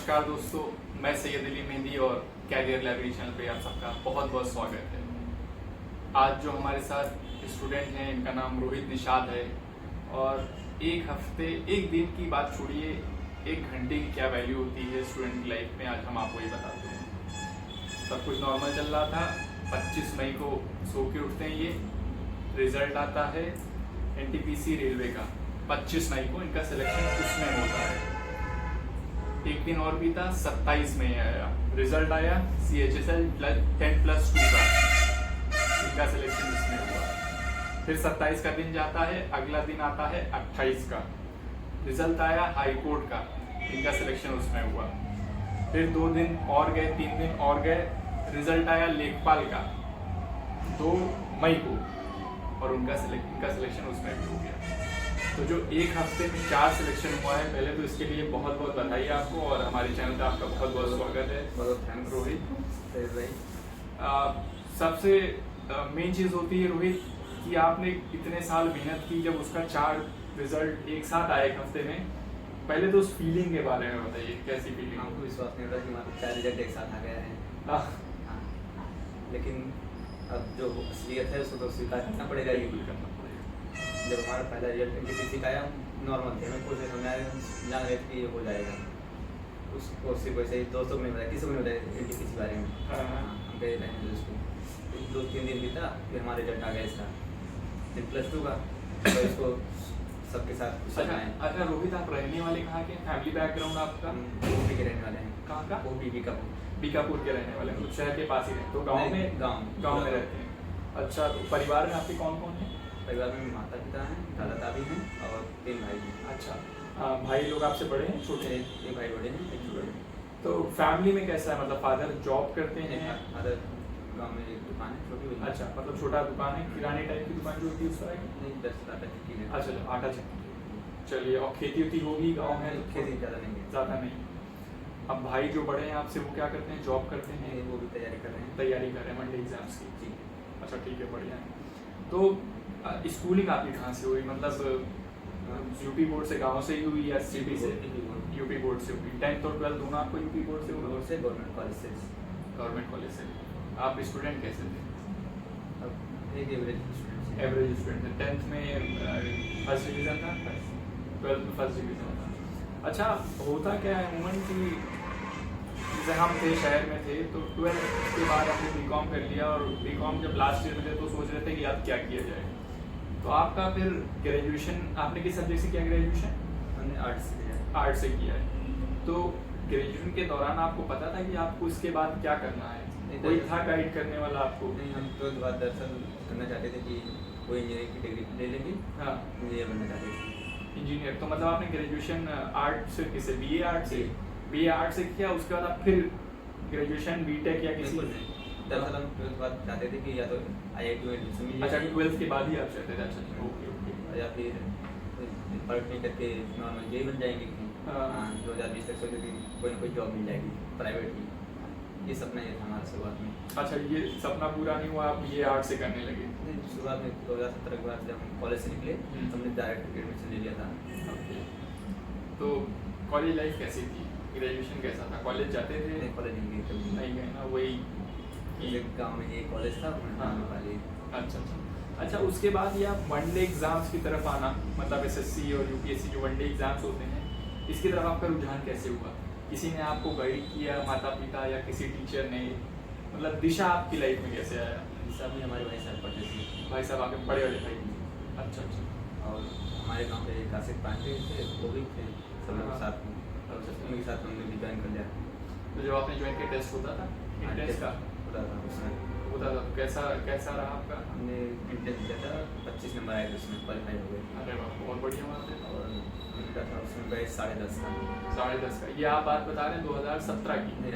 नमस्कार दोस्तों, मैं सैयद अली मेहंदी और कैरियर लाइब्रेरी चैनल पे आप सबका बहुत बहुत स्वागत है। आज जो हमारे साथ स्टूडेंट हैं इनका नाम रोहित निषाद है और एक दिन की बात छोड़िए, एक घंटे की क्या वैल्यू होती है स्टूडेंट की लाइफ में, आज हम आपको ये बताते हैं। सब कुछ नॉर्मल चल रहा था। 25 मई को सो के उठते हैं, ये रिजल्ट आता है NTPC रेलवे का। 25 मई को इनका सिलेक्शन उसमें होता है। एक दिन और भी था, 27 में आया रिजल्ट, आया CHSL 10+2 का, इनका सिलेक्शन इसमें हुआ। फिर 27 का दिन जाता है, अगला दिन आता है 28 का, रिजल्ट आया हाई कोर्ट का, इनका सिलेक्शन उसमें हुआ। फिर 2 दिन और गए, 3 दिन और गए, रिजल्ट आया लेखपाल का 2 मई को और इनका सिलेक्शन उसमें भी हो गया। तो जो एक हफ्ते में 4 सिलेक्शन हुआ है, पहले तो इसके लिए बहुत बहुत बधाई आपको और हमारे चैनल पे आपका बहुत बहुत स्वागत है। बहुत थैंक्स रोहित भाई। सबसे मेन चीज़ होती है रोहित कि आपने इतने साल मेहनत की, जब उसका 4 रिजल्ट एक साथ आए एक हफ्ते में, पहले तो उस फीलिंग के बारे में बताइए, कैसी फीलिंग? हमको विश्वास नहीं हो रहा कि हमारे 4 रिजल्ट एक साथ आ गया है। हाँ, लेकिन अब जो असलियत है उसको तो स्वीकार करना पड़ेगा ही। जब हमारा पहला रिजल्ट NTPC का आया, नॉर्मल थे, हमें कुछ समझ आया, जान रहे थे कि ये हो जाएगा। उसको सिर्फ वैसे ही दोस्तों को नहीं बताया, किसी को नहीं बताया NTPC के बारे में। हम गए रहने उसको 2-3 दिन बीता, फिर हमारा रिजल्ट आ गया इसका 10+2 का। तो इसको सबके साथ अच्छा रोहित, आप रहने वाले कहाँ के? फैमिली बैकग्राउंड आपका? OP के रहने वाले हैं। कहाँ का? OP बीकापुर के रहने वाले, मतलब शहर के पास ही रहते? तो गाँव में रहते हैं। अच्छा, तो परिवार में आपके कौन कौन है? परिवार में माता पिता हैं, दादा दादी हैं और 3 भाई हैं। अच्छा, भाई लोग आपसे बड़े हैं छोटे हैं? एक भाई बड़े हैं, एक छोटे हैं। तो फैमिली में कैसा है, मतलब फादर जॉब करते हैं? फादर गांव में एक दुकान है, छोटी वाली। अच्छा, मतलब छोटा दुकान है, किराने टाइप की दुकान जो होती है उस तरह की? नहीं, 10 आटा चक्की है। अच्छा, आटा चक्की। चलिए, और खेती वेती होगी गाँव में? खेती ज़्यादा नहीं है। ज़्यादा नहीं। अब भाई जो बड़े हैं आपसे, वो क्या करते हैं? जॉब करते हैं? वो भी तैयारी कर रहे हैं। तैयारी कर रहे हैं मंडे एग्जाम्स की? जी। अच्छा, ठीक है, बढ़िया है। तो स्कूलिंग आपकी कहाँ से हुई, मतलब यूपी बोर्ड से, गाँव से ही हुई या सिटी से? यूपी बोर्ड से हुई। 10th और 12th दोनों आपको यूपी बोर्ड से हुआ? से गवर्नमेंट कॉलेज से। गवर्नमेंट कॉलेज से। आप स्टूडेंट कैसे थे? अब एक एवरेज स्टूडेंट। एवरेज स्टूडेंट थे। 10th में फर्स्ट डिवीज़न था, 12th में फर्स्ट डिवीज़न था। अच्छा, होता क्या है अमूमन कि जैसे हम थे, शहर में थे, तो 12th के बाद हमने BCom कर लिया और BCom जब लास्ट ईयर में थे तो सोच रहे थे कि अब क्या किया जाए। तो आपका फिर ग्रेजुएशन, आपने किस सब्जेक्ट से किया ग्रेजुएशन? हमने आर्ट्स से किया। आर्ट से किया है। तो ग्रेजुएशन के दौरान आपको पता था कि आपको इसके बाद क्या करना है? कोई था गाइड करने वाला आपको? नहीं, हम 12th बाद दरअसल करना चाहते थे कि कोई इंजीनियरिंग की डिग्री ले लेंगे। हाँ, इंजीनियर बनना चाहते थे। इंजीनियर। तो मतलब आपने ग्रेजुएशन आर्ट से, किसे BA आर्ट से? BA आर्ट से किया, उसके बाद आप फिर ग्रेजुएशन BTech या किसी? दरअसल हम 12th बाद चाहते थे कि या तो IIT में एडमिशन मिल अच्छा, जाए। 12th के बाद ही आप चाहते थे? अच्छा, ओके। या फिर पढ़ नहीं करके नॉर्मल जेई बन जाएंगे। 2020 तक सोचे कि कोई ना कोई जॉब मिल जाएगी प्राइवेट की। ये सपना ये था हमारा शुरुआत में। अच्छा, ये सपना पूरा नहीं हुआ, आप ये आर्ट से करने लगे? शुरुआत में 2017 के बाद जब हम कॉलेज से निकले, हमने डायरेक्ट एडमिशन ले लिया था। तो कॉलेज लाइफ कैसी थी? ग्रेजुएशन कैसा था? कॉलेज जाते थे? कॉलेज नहीं गए कभी। नहीं गए ना, वही गाँव में ये कॉलेज था। अच्छा, उसके बाद ये आप वनडे एग्जाम्स की तरफ आना, मतलब SSC और UPSC जो वनडे एग्जाम्स होते हैं, इसकी तरफ आपका रुझान कैसे हुआ? किसी ने आपको गाइड किया, माता पिता या किसी टीचर ने, मतलब दिशा आपकी लाइफ में कैसे आया? दिशा भी हमारे भाई साहब पढ़ते थे। भाई साहब आपके बड़े वाले भाई? अच्छा। और हमारे गाँव पे काशिफ पांडे थे, वो भी थे सब लोग साथ में, और उनके साथ हमने भी ज्वाइन कर लिया। तो जब आपने ज्वाइन किया, टेस्ट होता था? इंट्रेंस का होता था उसमें? होता था। तो कैसा रहा आपका? हमने इंट्रेंस दिया था, 25 नंबर आए थे, उसमें क्वालिफाई हो गए। अरे वाह, बहुत बढ़िया बात है। और उनका था उसमें बैच 10.5 का। 10.5 का? ये आप बात बता रहे हैं 2017 की? नहीं,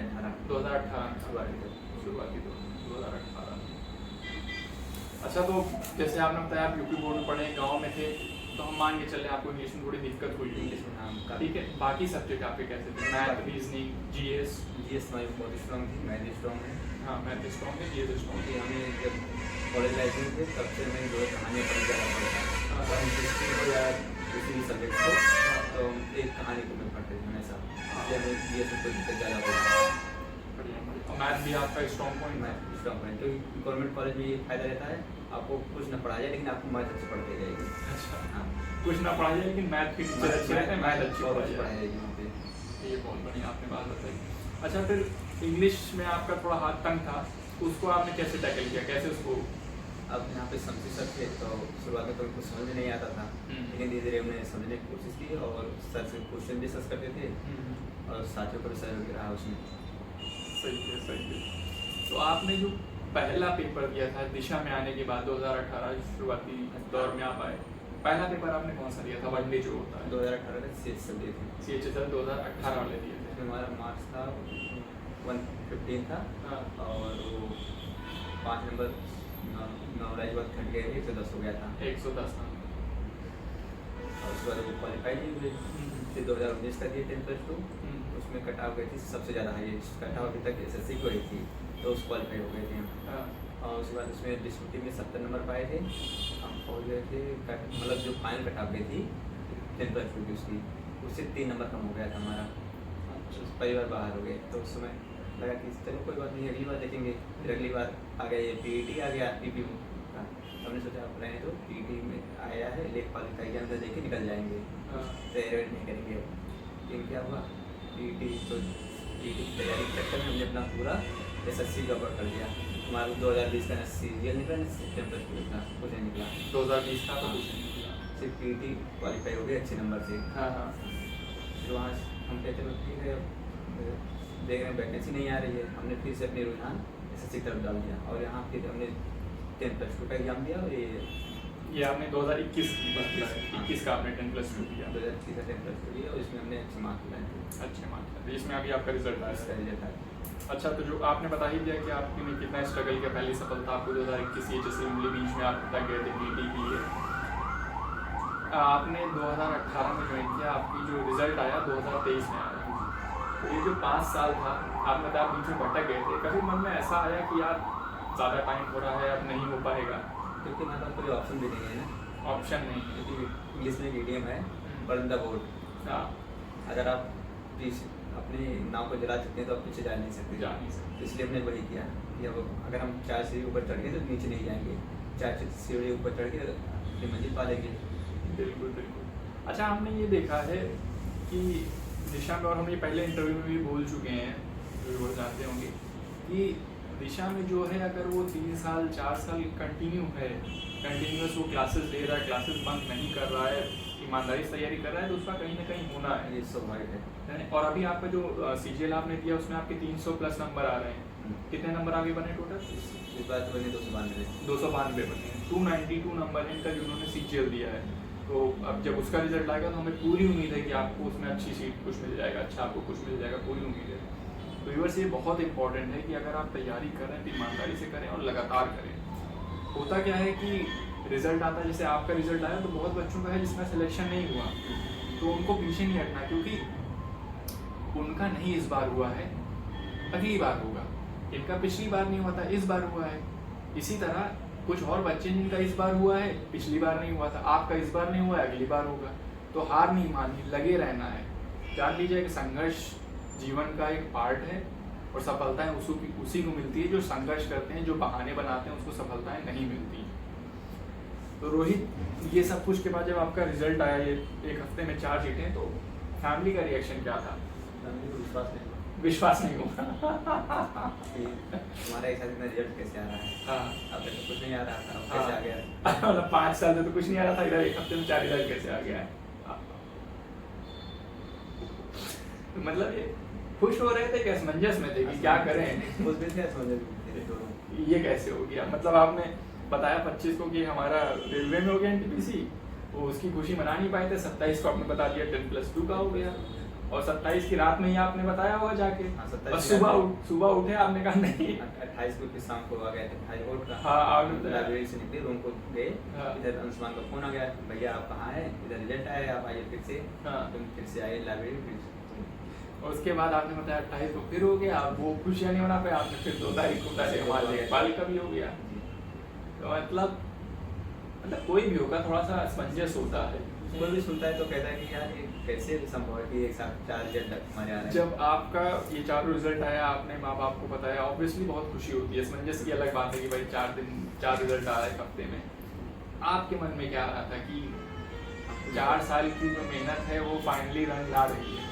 2018 शुरुआती तो 2018। अच्छा, तो जैसे आपने बताया आप यूपी बोर्ड में पढ़े, गांव में थे, तो हम मान के चले आपको इंग्लिश में थोड़ी दिक्कत हुई। इंग्लिश में हाँ, ठीक है। बाकी सब्जेक्ट आपके कैसे थे? मैथ, रीजनिंग, GS हमारी बहुत स्ट्रॉन्ग थी, मैथ स्ट्रॉन्ग है। हाँ, मैथ स्ट्रॉन्ग है, GS स्ट्रॉन्ग है। हमें जब कॉलेज लाइफ में थे तब से हमें 2 कहानियाँ पढ़ने जाना पड़ता था। हिस्ट्री को या किसी भी सब्जेक्ट को, तो एक कहानी को मैं पढ़ते थे हमेशा। इसलिए हमें जीएस में कोई दिक्कत ज़्यादा होगा। बढ़िया बढ़िया। और मैथ भी आपका स्ट्रॉन्ग पॉइंट मैं है। स्ट्रॉन्ग पॉइंट, क्योंकि गवर्नमेंट कॉलेज में ये फायदा रहता है, आपको कुछ ना पढ़ाया जाए लेकिन आपको मैथ अच्छी पढ़ाई जाएगी। अच्छा, हाँ, कुछ ना पढ़ा जाए लेकिन मैथ के टीचर अच्छे रहते हैं, मैथ अच्छी और पढ़ाई अच्छी जाए। पढ़ाई जाएगी वहाँ पे। ये बहुत बढ़िया आपने बात बताई। अच्छा, फिर इंग्लिश में आपका थोड़ा हाथ तंग था, उसको आपने कैसे टैकल किया, कैसे उसको? अब यहाँ पे शमसी सर थे तो शुरुआत में तो उनको समझ में नहीं आता था, लेकिन धीरे धीरे हमने समझने की कोशिश की और सर से क्वेश्चन भी सर्च करते थे और साथियों को भी सहयोग रहा उसमें। सही है सही है। तो आपने जो पहला पेपर दिया था दिशा में आने के बाद 2018 शुरुआती दौर में आप आए, पहला पेपर आपने कौन सा दिया था? वनडे जो होता है 2018 में CH सब दिए थे। CHSL 2018 वाले दिए थे। उसमें हमारा मार्क्स था 115 था हाँ। और वो 5 नंबर नॉलेज बहुत घट गए थे, 110 हो गया था 110 नंबर। और उसके बाद वो क्वालिफाई नहीं हुए। फिर 2019 का दिए 10+2, उसमें कट ऑफ गई थी सबसे ज़्यादा हाईएस्ट कट ऑफ अभी तक SSC की हुई थी, तो उस क्वालिफाई हो गए थे हम। हाँ। और उसके बाद उसमें डिस्ट्रिक्ट में 70 नंबर पाए थे, हम पहुँच गए थे मतलब जो फाइनल कट ऑफ गई थी 10+2 की उसकी, उससे 3 नंबर कम हो गया था हमारा, परिवार बाहर हो गए। तो उस समय लगा कि चलो कोई बात नहीं, अगली बार देखेंगे। फिर अगली बार आ गया ये PET आ गया PP का, हमने सोचा आप रहे तो PET में आया है, लेक क्वालिफाई के अंदर देखे निकल जाएंगे, तो एवेट नहीं करेंगे। लेकिन क्या हुआ, PET तो PET की तैयारी के चक्कर में हमने अपना पूरा SSC गड़बड़ कर दिया। हमारा 2020 का CGL निकला, 10+2 निकला, कुछ नहीं निकला। 2020 का तो कुछ नहीं निकला। सिर्फ PET क्वालिफाई हो गए अच्छे नंबर से। हाँ हाँ। फिर वहाँ हम कहते हैं ठीक है, देख रहे हैं वैकेंसी नहीं आ रही है, हमने फिर से अपने रुझान SSC की तरफ डाल दिया और यहाँ फिर हमने 10+2 का एग्जाम दिया और ये आपने 2021 की बात है, 21 का आपने 10+2 दिया। 2021 का 10+2 दिया और इसमें हमने अच्छे मार्क्स लाए थे। अच्छे मार्क्स आए, इसमें अभी आपका रिजल्ट आया इसका है। रिजल्ट आया। अच्छा, तो जो आपने बता ही दिया कि आपने कितना स्ट्रगल किया, पहली सफलता आपको 2021 CHSL मिली, बीच में आप तक गए थे PET के लिए। आपने 2018 में ज्वाइन किया, आपकी जो रिजल्ट आया 2023 में आया। तो ये जो 5 साल था, आपने बताया बीच में भटक गए थे, कभी मन में ऐसा आया कि यार ज़्यादा टाइम हो रहा है, अब नहीं हो पाएगा? क्योंकि हमारे पास कोई ऑप्शन भी नहीं है ना, ऑप्शन नहीं है। क्योंकि इंग्लिश में मीडियम है, बरंदा बोर्ड। हाँ, अगर आप अपने नाव को जला सकते हैं तो आप पीछे जा नहीं सकते। जा नहीं सकते। तो इसलिए हमने वही किया कि अब अगर हम 4 सीढ़ी ऊपर चढ़ गए तो नीचे नहीं जाएंगे, 4 सीढ़ी ऊपर चढ़ के अपनी मंजिल पा लेंगे। बिल्कुल बिल्कुल। अच्छा, हमने ये देखा है कि दिशा में, और हम ये पहले इंटरव्यू में भी बोल चुके हैं, जो वो जानते होंगे, कि दिशा में जो है अगर वो 3 साल 4 साल कंटिन्यूस वो क्लासेस ले रहा है, क्लासेस बंद नहीं कर रहा है, ईमानदारी से तैयारी कर रहा है, तो उसका कहीं ना कहीं होना है। ये स्वाभाविक है। और अभी आपका जो CGL आपने दिया उसमें आपके 300+ नंबर आ रहे हैं। कितने नंबर आगे बने टोटल? इस बात बने 292 292 बने हैं। 292 नंबर है इनका जो उन्होंने CGL दिया है। तो अब जब उसका रिजल्ट आएगा तो हमें पूरी उम्मीद है कि आपको उसमें अच्छी सीट कुछ मिल जाएगा, अच्छा आपको कुछ मिल जाएगा, पूरी उम्मीद है। तो व्यूअर्स, ये बहुत इंपॉर्टेंट है कि अगर आप तैयारी कर रहे हैं तो ईमानदारी से करें और लगातार करें। होता क्या है कि रिजल्ट आता है, जैसे आपका रिजल्ट आया तो बहुत बच्चों का है जिसमें सिलेक्शन नहीं हुआ, तो उनको पीछे नहीं हटना, क्योंकि उनका नहीं इस बार हुआ है, अगली बार होगा। इनका पिछली बार नहीं हुआ था, इस बार हुआ है। इसी तरह कुछ और बच्चे जिनका इस बार हुआ है, पिछली बार नहीं हुआ था, आपका इस बार नहीं हुआ है, अगली बार होगा। तो हार नहीं माननी, लगे रहना है। जान लीजिए कि संघर्ष जीवन का एक पार्ट है और सफलताएं उसी को मिलती है जो संघर्ष करते हैं, जो बहाने बनाते हैं, उसको सफलताएं नहीं मिलती। तो रोहित, ये सब कुछ के बाद जब आपका रिजल्ट आया, ये 1 हफ्ते में 4 सीटें, तो फैमिली का रिएक्शन क्या था? फैमिली को विश्वास नहीं हुआ कि हमारा एक साथ में रिजल्ट कैसे आ रहा है। हाँ। अब तक तो कुछ नहीं आ रहा था, अब हाँ। कैसे आ गया। मतलब 5 साल से तो कुछ नहीं आ रहा था, इधर 1 हफ्ते में 4 रिजल्ट कैसे आ गया है? मतलब ये खुश हो रहे थे कि असमंजस में थे कि क्या करें? उस दिन क्या समझ में दोनों। ये कैसे हो गया? मतलब आपने बताया 25 को कि हमारा रेलवे में हो गया NTPC, वो उसकी खुशी मना नहीं पाए थे। 27 को आपने बता दिया 10+2 का हो गया, और 27 की रात में ही आपने बताया होगा जाके। हाँ, 27 और सुबह उठे आपने कहा नहीं। 28 को फिर शाम को आ गया था हाई कोर्ट का। हाँ, आपने बताया। लाइब्रेरी से निकले, रूम को गए, हाँ। इधर अंशुमान का फोन आ गया, भैया आप कहाँ हैं, इधर रिजल्ट आया है, आप आइए फिर से। हाँ। तुम फिर से आए लाइब्रेरी, फिर और उसके बाद आपने बताया 28 को फिर हो गया, आप वो खुशियाँ नहीं मना पाए, आपने फिर 2 तारीख को बताया हमारे लेखपाल का भी हो गया। तो मतलब कोई भी होगा, थोड़ा सा असमंजस होता है। कोई भी सुनता है तो कहता है कि यार ये कैसे संभव है कि एक साथ 4 रिजल्ट हमारे आ रहे हैं। जब आपका ये चारों रिजल्ट आया, आपने माँ बाप को बताया, ऑब्वियसली बहुत खुशी होती है। समंजस की अलग बात है कि भाई 4 रिजल्ट आ रहा है हफ्ते में। आपके मन में क्या रहा था कि 4 साल की जो मेहनत है वो फाइनली रंग ला रही है?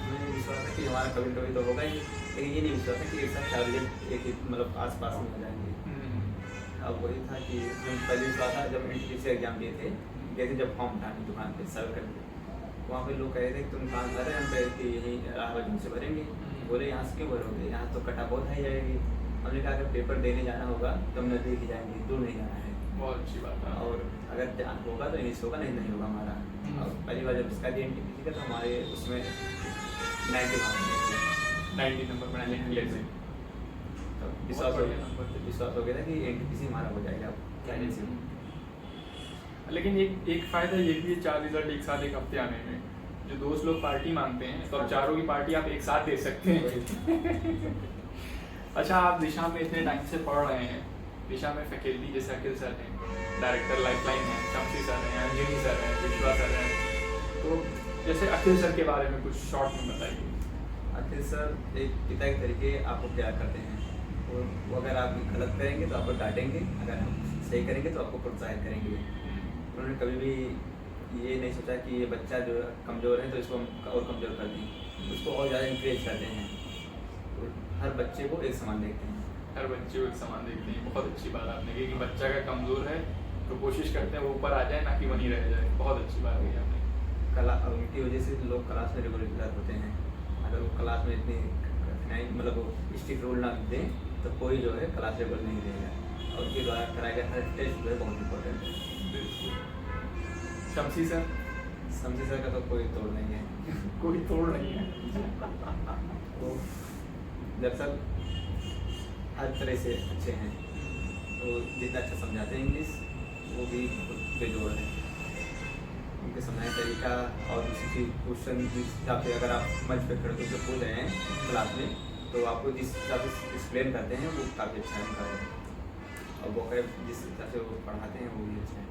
मुझे विश्वास है कि हमारा कभी कभी तो होगा ही, लेकिन ये नहीं विश्वास है कि एक साथ 4 रिजल्ट एक ही मतलब आस-पास में हो जाएंगे। अब वही था कि हम पहले विश्वास था जब एनटीपीसी एग्जाम दिए थे, गए थे जब फॉर्म उठाने दुकान पे सर्व करके, वहाँ पे लोग कह रहे थे कि तुम कहाँ भर रहे हैं, हम कह रहे कि यहीं इलाहाबाद से भरेंगे। बोले यहाँ से क्यों भरोगे, यहाँ तो कटा बहुत हाई जाएगी। हमने कहा अगर पेपर देने जाना होगा तो हम नजदीक ही जाएंगे, दूर नहीं जाना है। बहुत अच्छी बात है। और अगर जान होगा तो इंग्लिश होगा, नहीं होगा हमारा। और पहली बार जब इसका एनटीपीसी का तो हमारे उसमें 90 मार्क्स थे, 90 नंबर बनाने के लिए विश्वास हो गया था कि एनटीपीसी हमारा हो जाएगा। क्या नहीं, लेकिन एक फायदा ये भी है 4 रिजल्ट एक साथ एक हफ्ते आने में। जो दोस्त लोग पार्टी मांगते हैं तो अब चारों की पार्टी आप एक साथ दे सकते हैं। अच्छा, आप दिशा में इतने टाइम से पढ़ रहे हैं, दिशा में फैकल्टी जैसे अखिल सर हैं, डायरेक्टर लाइफलाइन हैं, शमसी सर हैं, अंजनी सर हैं, विश्वा सर हैं, तो जैसे अखिल सर के बारे में कुछ शॉर्ट में बताइए। अखिल सर एक पिता के तरीके आपको प्यार करते हैं। वो अगर आप गलत करेंगे तो आपको डांटेंगे, अगर आप सही करेंगे तो आपको प्रोत्साहित करेंगे। उन्होंने कभी भी ये नहीं सोचा कि ये बच्चा जो कमज़ोर है तो इसको हम और कमज़ोर कर दें, उसको और ज़्यादा इंकरेज करते हैं। तो हर बच्चे को एक समान देखते हैं। हर बच्चे को एक समान देखते हैं। बहुत अच्छी बात आपने कही कि बच्चा अगर कमज़ोर है तो कोशिश करते हैं वो ऊपर आ जाए, ना कि वहीं रह जाए। बहुत अच्छी बात कही आपने। कला उनकी वजह से लोग क्लास में रेगुलर होते हैं। अगर वो क्लास में इतनी कठिनाई मतलब स्ट्रिक्ट रूल ना दें तो कोई जो है क्लास रेगुलर नहीं देगा। और उनके द्वारा कराए गए हर टेस्ट जो है बहुत इंपॉर्टेंट है। शमसी सर? शमसी सर का तो कोई तोड़ नहीं है। कोई तोड़ नहीं है। वो दरअसल हर तरह से अच्छे हैं। वो जितना अच्छा समझाते हैं इंग्लिश, वो भी बेजोड़ है। उनके समझाने का तरीका और किसी क्वेश्चन जिस हिसाब से अगर आप मंच पे खड़े होकर पूछ रहे हैं क्लास में तो आपको जिस हिसाब से एक्सप्लेन करते हैं वो काफ़ी अच्छा उनका है। और वो जिस हिसाब से वो पढ़ाते हैं वो भी अच्छा है।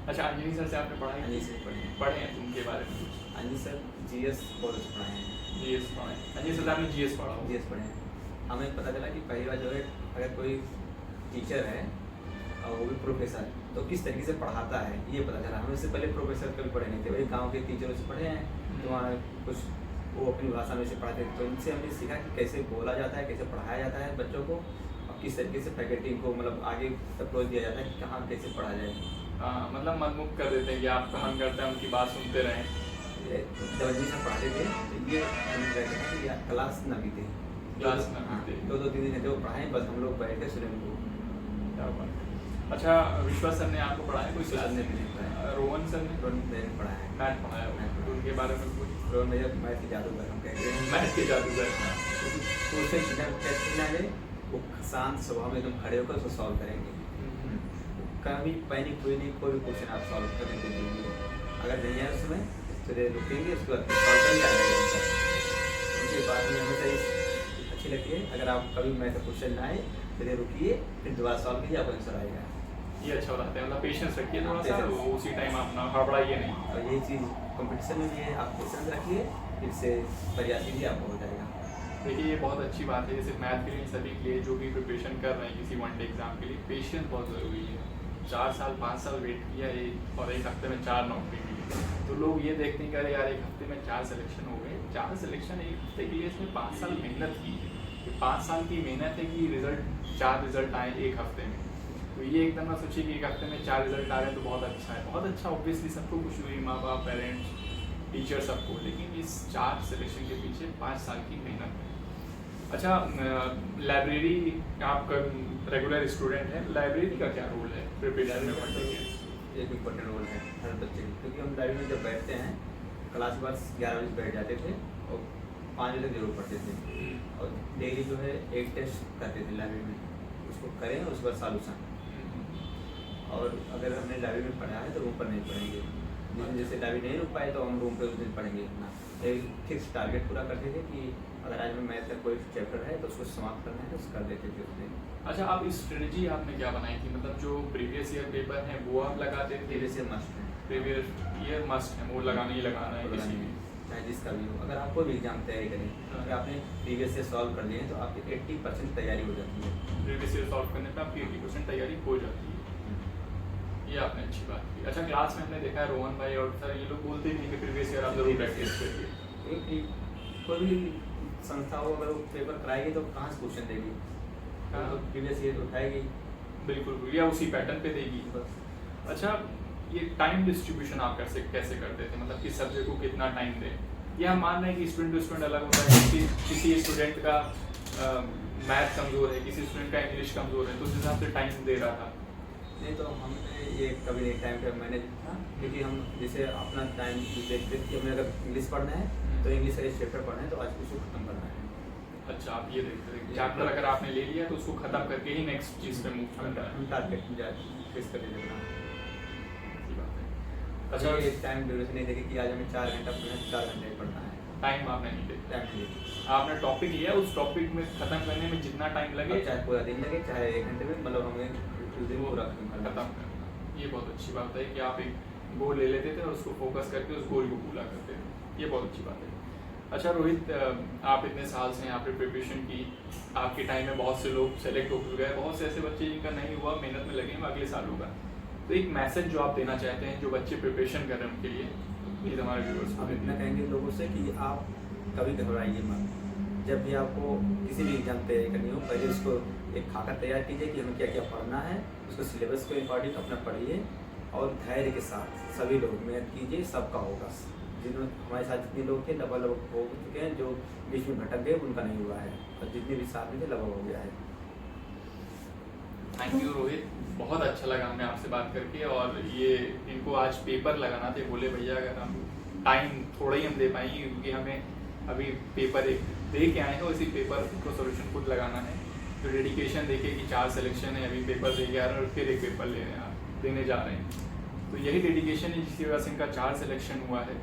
अच्छा, अंजनी सर से आपने पढ़ाई? अंजनी से पढ़े हैं उनके बारे में कुछ? अंजनी सर जीएस बहुत अच्छा पढ़ाए हैं। जीएस पढ़े? अंजनी सर आपने जीएस पढ़ा? जीएस पढ़े हैं। हमें पता चला कि पहली बार जो है अगर कोई टीचर है और वो भी प्रोफेसर तो किस तरीके से पढ़ाता है ये पता चला। हम इससे पहले प्रोफेसर कभी पढ़े नहीं थे, वही गाँव के टीचरों से पढ़े हैं तो वहाँ कुछ वो अपनी भाषा में से पढ़ाते थे। तो उनसे हमने सीखा कि कैसे बोला जाता है, कैसे पढ़ाया जाता है बच्चों को, और किस तरीके से फैकल्टी को मतलब आगे अप्रोच दिया जाता है कि कहाँ कैसे पढ़ा जाए। हाँ, मतलब मनमुख कर देते हैं कि आपका मन करता है उनकी बात सुनते रहें। जब अंजनी सर पढ़ाते थे तो ये कहते हैं कि यार क्लास न बीते, क्लास न बीते। 2-3 घंटे वो पढ़ाएं, बस हम लोग बैठ के स्टूडेंट को। क्या बात है। अच्छा, विश्वास सर ने आपको पढ़ाया कोई क्लास? ने भी नहीं पढ़ाया। रोहन सर ने? रोहन भैया ने पढ़ाया है। मैथ पढ़ाया होगा, तो उनके बारे में कुछ? रोहन भैया मैथ के जादूगर हम कहते हैं। मैथ के जादूगर। तो उससे बिना ले वो शांत स्वभाव में एकदम खड़े होकर उसको सॉल्व करेंगे। कभी पैनिक हुई नहीं, कोई भी क्वेश्चन आप सॉल्व करने के लिए अगर नहीं है उसमें तो रुकेंगे, उसके बाद सॉल्व करके आ जाएगा। उनकी बात में हमेशा अच्छी लगती है। अगर आप कभी मैथ का क्वेश्चन ना आए फिर रुकिए, फिर दोबारा सॉल्व कीजिए, आपको आंसर आएगा। ये अच्छा बताते हैं, मतलब पेशेंस रखिए थोड़ा सा, उसी टाइम आप ना घबराइए नहीं। और यही चीज़ कंपटीशन में भी है, आप पेशेंस रखिए, फिर से प्रयास कीजिए, आपको हो जाएगा। देखिए, ये बहुत अच्छी बात है। जैसे मैथ के लिए सभी के लिए जो भी प्रिपरेशन कर रहे हैं किसी वन डे एग्जाम के लिए, पेशेंस बहुत ज़रूरी है। 4 साल 5 साल वेट किया और एक हफ्ते में 4 नौकरी मिली, तो लोग ये देखते हैं कि अरे यार एक हफ्ते में 4 सिलेक्शन हो गए। 4 सिलेक्शन एक हफ्ते के लिए, इसमें 5 साल मेहनत की है। 5 साल की मेहनत है कि 4 रिजल्ट आए एक हफ्ते में। तो ये एकदम ना सोचिए कि एक हफ्ते में 4 रिजल्ट आ रहे हैं तो बहुत अच्छा है। बहुत अच्छा, ऑब्वियसली सबको खुशी हुई, माँ बाप, पेरेंट्स, टीचर, सबको। लेकिन इस 4 सिलेक्शन के पीछे 5 साल की मेहनत है। अच्छा, लाइब्रेरी, आप रेगुलर स्टूडेंट हैं, लाइब्रेरी का क्या रोल है प्रिपरेशन में पढ़ने के? एक इम्पोर्टेंट रोल है हर बच्चे की, क्योंकि हम लाइब्रेरी में जब बैठते हैं क्लास बस 11 बजे बैठ जाते थे और 5 बजे तक जरूर पढ़ते थे। और डेली जो है एक टेस्ट करते थे लाइब्रेरी में, उसको करें उसके बाद सॉल्यूशन। और अगर हमने लाइब्रेरी में पढ़ा है तो रूम पर नहीं पढ़ेंगे, जैसे लाइब्रेरी नहीं रुक पाए तो हम रूम पर उस दिन पढ़ेंगे अपना। एक फिक्स टारगेट पूरा करते थे कि अगर आज में मैथ का कोई चैप्टर है तो उसको समाप्त करना है तो कर देते थे उसमें। अच्छा, आप इस स्ट्रेटजी आपने क्या बनाई थी? मतलब जो प्रीवियस ईयर पेपर हैं वो आप लगाते थे? प्रीवियस ईयर मस्ट है। प्रीवियस ईयर मस्ट है, वो लगाना ही लगाना है किसी भी। चाहे जिसका भी हो, अगर आपको भी एग्जाम तैयारी करें अगर आपने प्रीवियस से सॉल्व कर लिए तो आपकी 80% तैयारी हो जाती है। प्रीवियस ईयर सॉल्व करने पे आपकी 80% तैयारी हो जाती है। ये आपने अच्छी बात की। अच्छा, क्लास में हमने देखा है रोहन भाई और सर ये लोग बोलते ही नहीं कि प्रीवियस ईयर आप जरूर प्रैक्टिस करिए। कोई भी संस्था हो अगर वो पेपर कराएगी तो कहाँ से क्वेश्चन देगी, तो प्रीवियस ईयर उठाएगी बिल्कुल, या उसी पैटर्न पे देगी। अच्छा, ये टाइम डिस्ट्रीब्यूशन आप कैसे करते थे, मतलब किस सब्जेक्ट को कितना टाइम दें? ये हम मान रहे हैं कि स्टूडेंट टू स्टूडेंट अलग होता है, किसी स्टूडेंट का मैथ कमज़ोर है, किसी स्टूडेंट का इंग्लिश कमज़ोर है, तो उस हिसाब से टाइम दे रहा था। नहीं तो हमने ये कभी एक टाइम पे मैनेज था, क्योंकि हम जैसे अपना टाइम देखते कि हमें अगर इंग्लिश पढ़ना है तो इंग्लिश का चैप्टर पढ़ना है तो आज उसको खत्म करना है। अच्छा, आप ये देखते थे चैप्टर अगर आपने ले लिया तो उसको खत्म करके ही नेक्स्ट चीज़ पे मूव करना है। हम टारगेट फिक्स कर देना। अच्छा, ये टाइम ड्यूरेशन नहीं देखे कि आज हमें 4 घंटा पढ़ना है, 4 घंटे पढ़ना है। टाइम आपने नहीं देखा, टाइम नहीं देखा। आपने टॉपिक लिया, उस टॉपिक में खत्म करने में जितना टाइम लगे, चाहे पूरा दिन लगे चाहे 1 घंटे में, मतलब हमें उस दिन पूरा खत्म करना। ये बहुत अच्छी बात है कि आप एक गोल ले लेते थे और उसको फोकस करके उस गोल को पूरा करते थे। ये बहुत अच्छी बात है। अच्छा रोहित, आप इतने साल से यहाँ पे प्रिपरेशन की, आपके टाइम में बहुत से लोग सेलेक्ट हो गए, बहुत से ऐसे बच्चे जिनका नहीं हुआ, मेहनत में लगे हैं, अगले साल होगा, तो एक मैसेज जो आप देना चाहते हैं जो बच्चे प्रिपरेशन कर रहे हैं उनके लिए, प्लीज़ हमारे व्यूअर्स आप इतना कहेंगे लोगों से कि आप कभी घबराइए मत। जब भी आपको किसी भी एग्जाम तैयारी करनी हो, पहले उसको एक खाका तैयार कीजिए कि हमें क्या क्या पढ़ना है, उसको सिलेबस को अकॉर्डिंग अपना पढ़िए और धैर्य के साथ सभी लोग मेहनत कीजिए, सबका होगा। जिन्होंने हमारे साथ जितने लोग थे लगभग हो चुके हैं, जो बीच में भटक गए उनका नहीं हुआ है, और जितने भी साथ में थे लगभग हो गया है। थैंक यू रोहित, बहुत अच्छा लगा हमें आपसे बात करके। और ये इनको आज पेपर लगाना थे, बोले भैया अगर हम टाइम थोड़ा ही हम दे पाएंगे क्योंकि हमें अभी पेपर एक दे के आए हैं, उसी पेपर को सोल्यूशन खुद लगाना है। तो डेडिकेशन देखे कि 4 सिलेक्शन है, अभी पेपर दे के आ रहे हैं और फिर एक पेपर देने जा रहे हैं, तो यही डेडिकेशन है जिसकी वजह से इनका 4 सिलेक्शन हुआ है।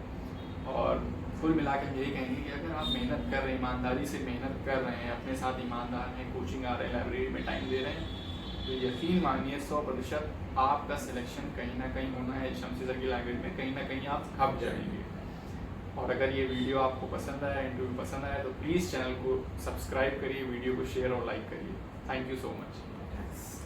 और कुल मिला के यही कहेंगे कि अगर आप मेहनत कर रहे हैं, ईमानदारी से मेहनत कर रहे हैं, अपने साथ ईमानदार हैं, कोचिंग आ रहे हैं, लाइब्रेरी में टाइम दे रहे हैं, तो यकीन मानिए 100% आपका सिलेक्शन कहीं ना कहीं होना है। शमसी सर की लाइब्रेरी में कहीं ना कहीं आप खप जाएंगे। और अगर ये वीडियो आपको पसंद आया, इंटरव्यू पसंद आया, तो प्लीज़ चैनल को सब्सक्राइब करिए, वीडियो को शेयर और लाइक करिए। Thank you so much.